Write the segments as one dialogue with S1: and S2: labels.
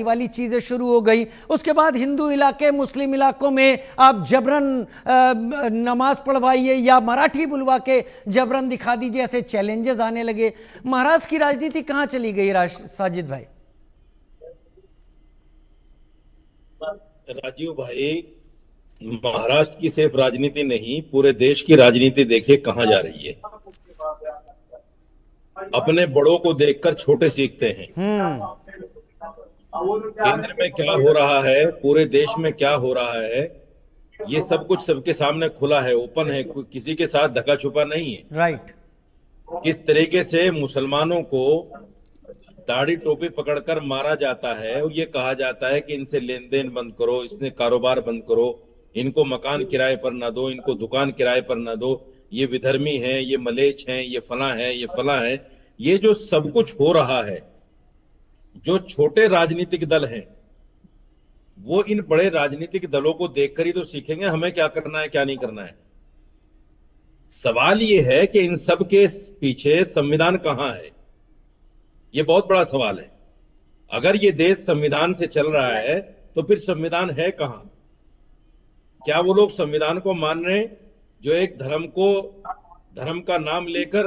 S1: वाली चीजें शुरू हो गई। उसके बाद हिंदू इलाके मुस्लिम इलाकों में आप जबरन नमाज पढ़वाइए या मराठी बुलवा के जबरन दिखा दीजिए, ऐसे चैलेंजेस आने लगे। महाराष्ट्र की राजनीति कहां चली गई साजिद भाई?
S2: राजीव भाई, महाराष्ट्र की सिर्फ राजनीति नहीं, पूरे देश की राजनीति देखिए कहां जा रही है। अपने बड़ों को देखकर छोटे सीखते हैं। केंद्र में क्या हो रहा है, पूरे देश में क्या हो रहा है, ये सब कुछ सबके सामने खुला है, ओपन है, किसी के साथ ढका छुपा नहीं है।
S1: राइट।
S2: किस तरीके से मुसलमानों को दाढ़ी टोपी पकड़कर मारा जाता है और ये कहा जाता है कि इनसे लेन देन बंद करो, इसने कारोबार बंद करो, इनको मकान किराए पर ना दो, इनको दुकान किराए पर ना दो, ये विधर्मी हैं, ये मलेच्छ हैं, ये फला है, ये फला है। ये जो सब कुछ हो रहा है, जो छोटे राजनीतिक दल हैं वो इन बड़े राजनीतिक दलों को देखकर ही तो सीखेंगे हमें क्या करना है क्या नहीं करना है। सवाल ये है कि इन सब के पीछे संविधान कहां है, ये बहुत बड़ा सवाल है। अगर ये देश संविधान से चल रहा है तो फिर संविधान है कहां? क्या वो लोग संविधान को मान रहे हैं जो एक धर्म का नाम लेकर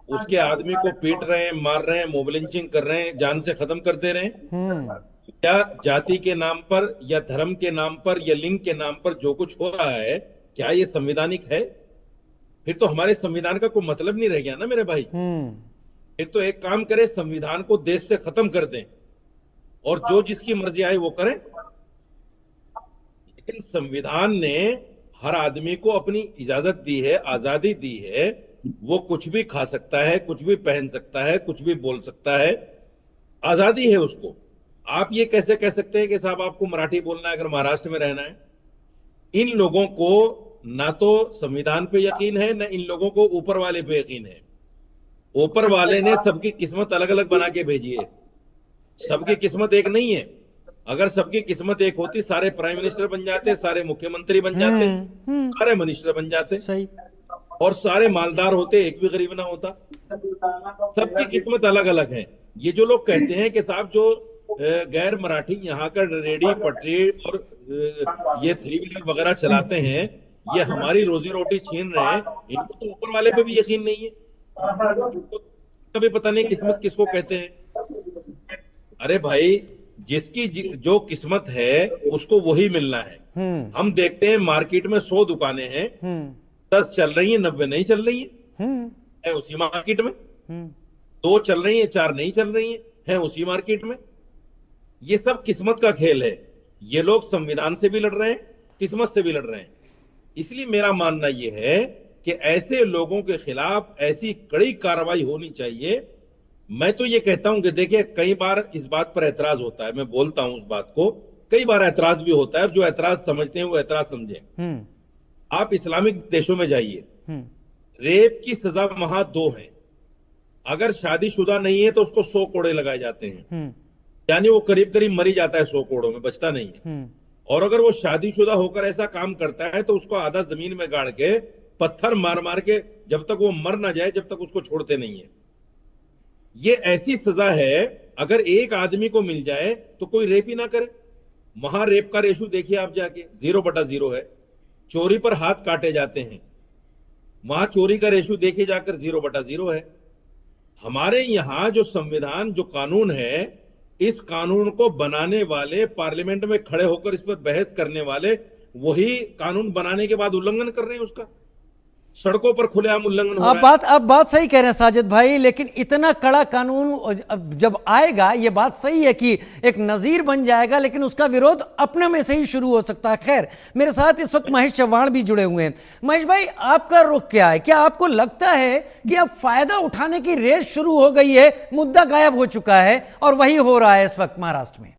S2: उसके आदमी को पीट रहे हैं, मार रहे हैं, मोब लिंचिंग कर रहे हैं, जान से खत्म कर दे रहे हैं? क्या जाति के नाम पर या धर्म के नाम पर या लिंग के नाम पर जो कुछ हो रहा है, क्या ये संवैधानिक है? फिर तो हमारे संविधान का कोई मतलब नहीं रह गया ना मेरे भाई। फिर तो एक काम करें, संविधान को देश से खत्म कर दें और जो जिसकी मर्जी आए वो करें। लेकिन संविधान ने हर आदमी को अपनी इजाजत दी है, आजादी दी है, वो कुछ भी खा सकता है, कुछ भी पहन सकता है, कुछ भी बोल सकता है, आजादी है उसको। आप ये कैसे कह सकते हैं कि साहब आपको मराठी बोलना है अगर महाराष्ट्र में रहना है? इन लोगों को ना तो संविधान पे यकीन है, ना इन लोगों को ऊपर वाले पे यकीन है। ऊपर वाले ने सबकी किस्मत अलग अलग बना के भेजी है, सबकी किस्मत एक नहीं है। अगर सबकी किस्मत एक होती, सारे प्राइम मिनिस्टर बन जाते, सारे मुख्यमंत्री बन जाते, सारे मिनिस्टर बन जाते, सही, और सारे मालदार होते, एक भी गरीब ना होता। सबकी किस्मत अलग अलग है। ये जो लोग कहते हैं कि साहब जो गैर मराठी यहाँ का रेडी पटरी और ये थ्री व्हीलर वगैरह चलाते हैं, ये हमारी रोजी रोटी छीन रहे हैं, इनको तो ऊपर वाले पे भी यकीन नहीं है। कभी पता नहीं किस्मत किसको कहते हैं। अरे भाई, जिसकी जो किस्मत है उसको वही मिलना है। हम देखते हैं मार्केट में 100 दुकानें हैं, 10 चल रही हैं, 90 नहीं चल रही है उसी मार्केट में। 2 चल रही हैं, 4 नहीं चल रही है उसी मार्केट में। ये सब किस्मत का खेल है। ये लोग संविधान से भी लड़ रहे हैं, किस्मत से भी लड़ रहे हैं। इसलिए मेरा मानना यह है कि ऐसे लोगों के खिलाफ ऐसी कड़ी कार्रवाई होनी चाहिए। मैं तो ये कहता हूं कि देखिए, कई बार इस बात पर ऐतराज होता है, मैं बोलता हूं उस बात को, कई बार ऐतराज भी होता है। जो ऐतराज समझते हैं वो ऐतराज समझे। आप इस्लामिक देशों में जाइए, रेप की सजा वहां 2 है। अगर शादीशुदा नहीं है तो उसको 100 कोड़े लगाए जाते हैं, यानी वो करीब करीब मरी जाता है, 100 कोड़ों में बचता नहीं है। और अगर वो शादीशुदा होकर ऐसा काम करता है तो उसको आधा जमीन में गाड़ के पत्थर मार मार के जब तक वो मर ना जाए, जब तक उसको छोड़ते नहीं है। ये ऐसी सजा है, अगर एक आदमी को मिल जाए तो कोई रेप ही ना करे। वहां रेप का रेशो देखिए आप जाके, 0/0 है। चोरी पर हाथ काटे जाते हैं, वहां चोरी का रेशो देखिए जाकर 0/0 है। हमारे यहां जो संविधान, जो कानून है, इस कानून को बनाने वाले, पार्लियामेंट में खड़े होकर इस पर बहस करने वाले, वही कानून बनाने के बाद उल्लंघन कर रहे हैं उसका। सड़कों पर खुलेआम उल्लंघन हो रहा है।
S1: आप बात सही कह रहे हैं साजिद भाई, लेकिन इतना कड़ा कानून जब आएगा, ये बात सही है कि एक नजीर बन जाएगा, लेकिन उसका विरोध अपने में से ही शुरू हो सकता है। खैर, मेरे साथ इस वक्त महेश चव्हाण भी जुड़े हुए हैं। महेश भाई, आपका रुख क्या है? क्या आपको लगता है कि अब फायदा उठाने की रेस शुरू हो गई है, मुद्दा गायब हो चुका है और वही हो रहा है इस वक्त महाराष्ट्र में?